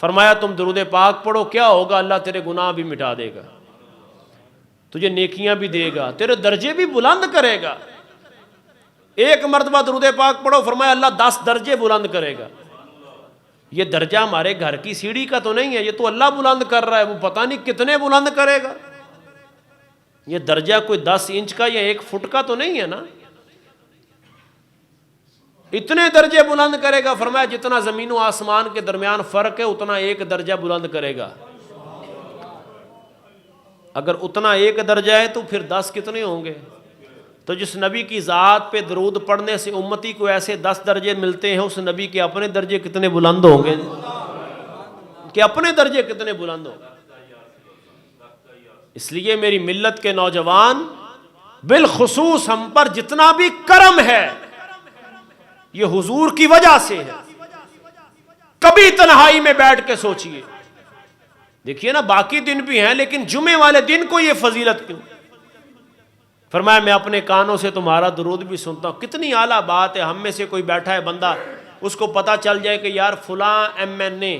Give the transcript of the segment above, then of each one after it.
فرمایا تم درود پاک پڑھو، کیا ہوگا؟ اللہ تیرے گناہ بھی مٹا دے گا، تجھے نیکیاں بھی دے گا، تیرے درجے بھی بلند کرے گا۔ ایک مرتبہ درود پاک پڑھو، فرمایا اللہ 10 درجے بلند کرے گا۔ یہ درجہ ہمارے گھر کی سیڑھی کا تو نہیں ہے، یہ تو اللہ بلند کر رہا ہے، وہ پتہ نہیں کتنے بلند کرے گا۔ یہ درجہ کوئی 10 انچ کا یا 1 فٹ کا تو نہیں ہے نا، اتنے درجے بلند کرے گا۔ فرمایا جتنا زمین و آسمان کے درمیان فرق ہے اتنا 1 درجہ بلند کرے گا۔ اگر اتنا 1 درجہ ہے تو پھر 10 کتنے ہوں گے؟ تو جس نبی کی ذات پہ درود پڑھنے سے امتی کو ایسے 10 درجے ملتے ہیں، اس نبی کے اپنے درجے کتنے بلند ہوں گے کہ اپنے درجے کتنے بلند ہوں گے۔ اس لیے میری ملت کے نوجوان، بالخصوص ہم پر جتنا بھی کرم ہے یہ حضور کی وجہ سے ہے۔ کبھی تنہائی میں بیٹھ کے سوچئے، دیکھیے نا باقی دن بھی ہیں لیکن جمعے والے دن کو یہ فضیلت کیوں؟ فرمایا میں اپنے کانوں سے تمہارا درود بھی سنتا ہوں۔ کتنی اعلیٰ بات ہے، ہم میں سے کوئی بیٹھا ہے بندہ، اس کو پتہ چل جائے کہ یار فلاں MNA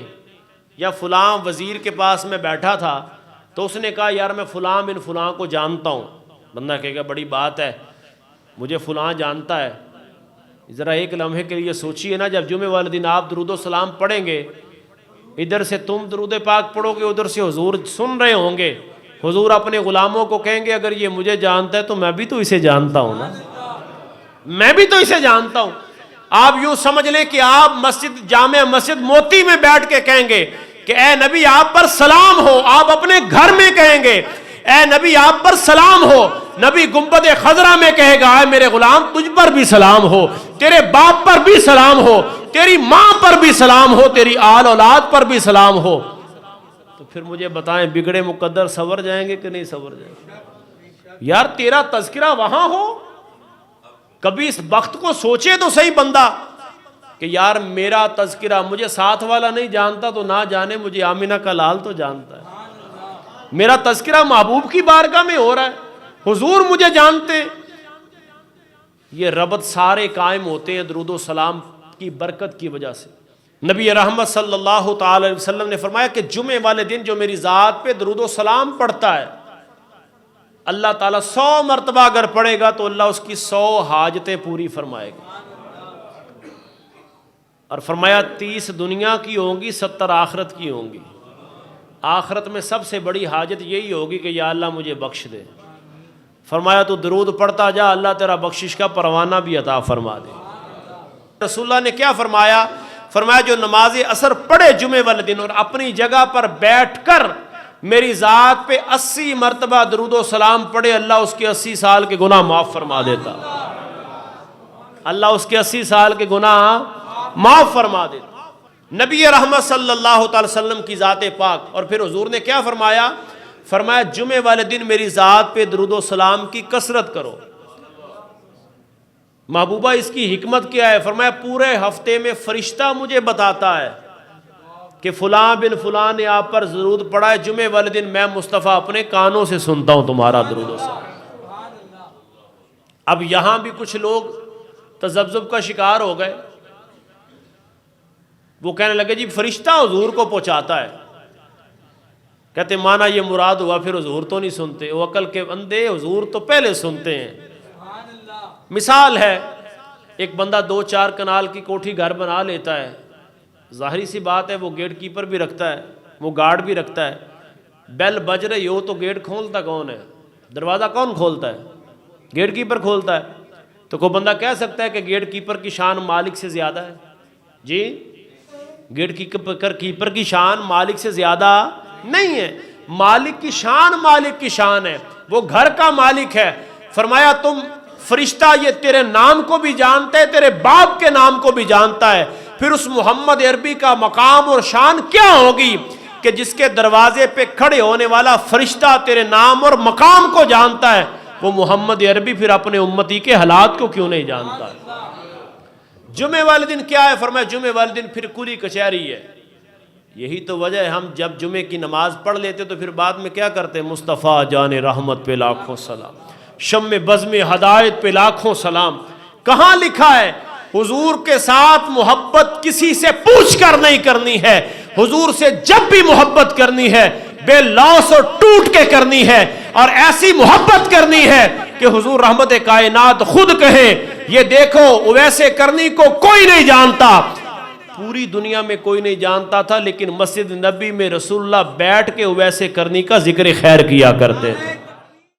یا فلاں وزیر کے پاس میں بیٹھا تھا تو اس نے کہا یار میں فلاں بن فلاں کو جانتا ہوں، بندہ کہے گا بڑی بات ہے، مجھے فلاں جانتا ہے۔ ذرا ایک لمحے کے لیے سوچئے نا، جب جمعے والے دن آپ درود و سلام پڑھیں گے، ادھر سے تم درود پاک پڑھو گے، ادھر سے حضور سن رہے ہوں گے، حضور اپنے غلاموں کو کہیں گے اگر یہ مجھے جانتا ہے تو میں بھی تو اسے جانتا ہوں نا، میں بھی تو اسے جانتا ہوں۔ آپ یوں سمجھ لیں کہ آپ جامع مسجد موتی میں بیٹھ کے کہیں گے کہ اے نبی آپ پر سلام ہو، آپ اپنے گھر میں کہیں گے اے نبی آپ پر سلام ہو، نبی گنبد خضرا میں کہے گا اے میرے غلام تجھ پر بھی سلام ہو، تیرے باپ پر بھی سلام ہو، تیری ماں پر بھی سلام ہو، تیری آل اولاد پر بھی سلام ہو۔ تو پھر مجھے بتائیں بگڑے مقدر سنور جائیں گے کہ نہیں سنور جائیں گے؟ یار تیرا تذکرہ وہاں ہو، کبھی اس وقت کو سوچے تو صحیح بندہ کہ یار میرا تذکرہ مجھے ساتھ والا نہیں جانتا تو نہ جانے مجھے آمینہ کا لال تو جانتا ہے، میرا تذکرہ محبوب کی بارگاہ میں ہو رہا ہے، حضور مجھے جانتے۔ یہ ربط سارے قائم ہوتے ہیں درود و سلام کی برکت کی وجہ سے۔ نبی رحمت صلی اللہ تعالی علیہ وسلم نے فرمایا کہ جمعے والے دن جو میری ذات پہ درود و سلام پڑھتا ہے، اللہ تعالیٰ 100 مرتبہ اگر پڑھے گا تو اللہ اس کی 100 حاجتیں پوری فرمائے گا۔ اور فرمایا 30 دنیا کی ہوں گی، 70 آخرت کی ہوں گی۔ آخرت میں سب سے بڑی حاجت یہی ہوگی کہ یا اللہ مجھے بخش دے۔ فرمایا تو درود پڑھتا جا، اللہ تیرا بخشش کا پروانہ بھی عطا فرما دے۔ رسول اللہ نے کیا فرمایا؟ فرمایا جو نماز عصر پڑھے جمعے والے دن اور اپنی جگہ پر بیٹھ کر میری ذات پہ 80 مرتبہ درود و سلام پڑھے، اللہ اس کے 80 سال کے گناہ معاف فرما دیتا، اللہ اس کے 80 سال کے گناہ معاف فرما دیتا۔ نبی رحمت صلی اللہ تعالی وسلم کی ذات پاک، اور پھر حضور نے کیا فرمایا؟ فرمایا جمعے والے دن میری ذات پہ درود و سلام کی کثرت کرو۔ محبوبہ اس کی حکمت کیا ہے؟ فرمایا پورے ہفتے میں فرشتہ مجھے بتاتا ہے کہ فلاں بن فلاں نے آپ پر درود پڑھا ہے، جمعے والے دن میں مصطفیٰ اپنے کانوں سے سنتا ہوں تمہارا درود و سلام۔ اب یہاں بھی کچھ لوگ تذبذب کا شکار ہو گئے، وہ کہنے لگے جی فرشتہ حضور کو پہنچاتا ہے، کہتے مانا یہ مراد ہوا پھر حضور تو نہیں سنتے، وہ عقل کے اندھے، حضور تو پہلے سنتے ہیں۔ مثال ہے، ایک بندہ 2-4 کنال کی کوٹھی گھر بنا لیتا ہے، ظاہری سی بات ہے وہ گیٹ کیپر بھی رکھتا ہے، وہ گارڈ بھی رکھتا ہے، بیل بج رہی ہو تو گیٹ کھولتا کون ہے؟ دروازہ کون کھولتا ہے؟ گیٹ کیپر کھولتا ہے۔ تو کوئی بندہ کہہ سکتا ہے کہ گیٹ کیپر کی شان مالک سے زیادہ ہے؟ جی گیٹ کیپر کی شان مالک سے زیادہ نہیں ہے، مالک کی شان ہے، وہ گھر کا مالک ہے۔ فرمایا تم فرشتہ یہ تیرے نام کو بھی جانتا ہے، تیرے باپ کے نام کو بھی جانتا ہے، پھر اس محمد عربی کا مقام اور شان کیا ہوگی کہ جس کے دروازے پہ کھڑے ہونے والا فرشتہ تیرے نام اور مقام کو جانتا ہے، وہ محمد عربی پھر اپنے امتی کے حالات کو کیوں نہیں جانتا؟ جمعے والے دن کیا ہے؟ فرمایا جمعے والے دن پھر کلی کچہری ہے۔ یہی تو وجہ ہے ہم جب جمعے کی نماز پڑھ لیتے تو پھر بعد میں کیا کرتے؟ مصطفیٰ جان رحمت پہ لاکھوں سلام، شم بزم ہدایت پہ لاکھوں سلام۔ کہاں لکھا ہے حضور کے ساتھ محبت کسی سے پوچھ کر نہیں کرنی ہے، حضور سے جب بھی محبت کرنی ہے بے لوث اور ٹوٹ کے کرنی ہے، اور ایسی محبت کرنی ہے کہ حضور رحمت کائنات خود کہیں یہ دیکھو اویسے کرنی کو کوئی نہیں جانتا، پوری دنیا میں کوئی نہیں جانتا تھا، لیکن مسجد نبی میں رسول اللہ بیٹھ کے اویسے کرنی کا ذکر خیر کیا کرتے تھے۔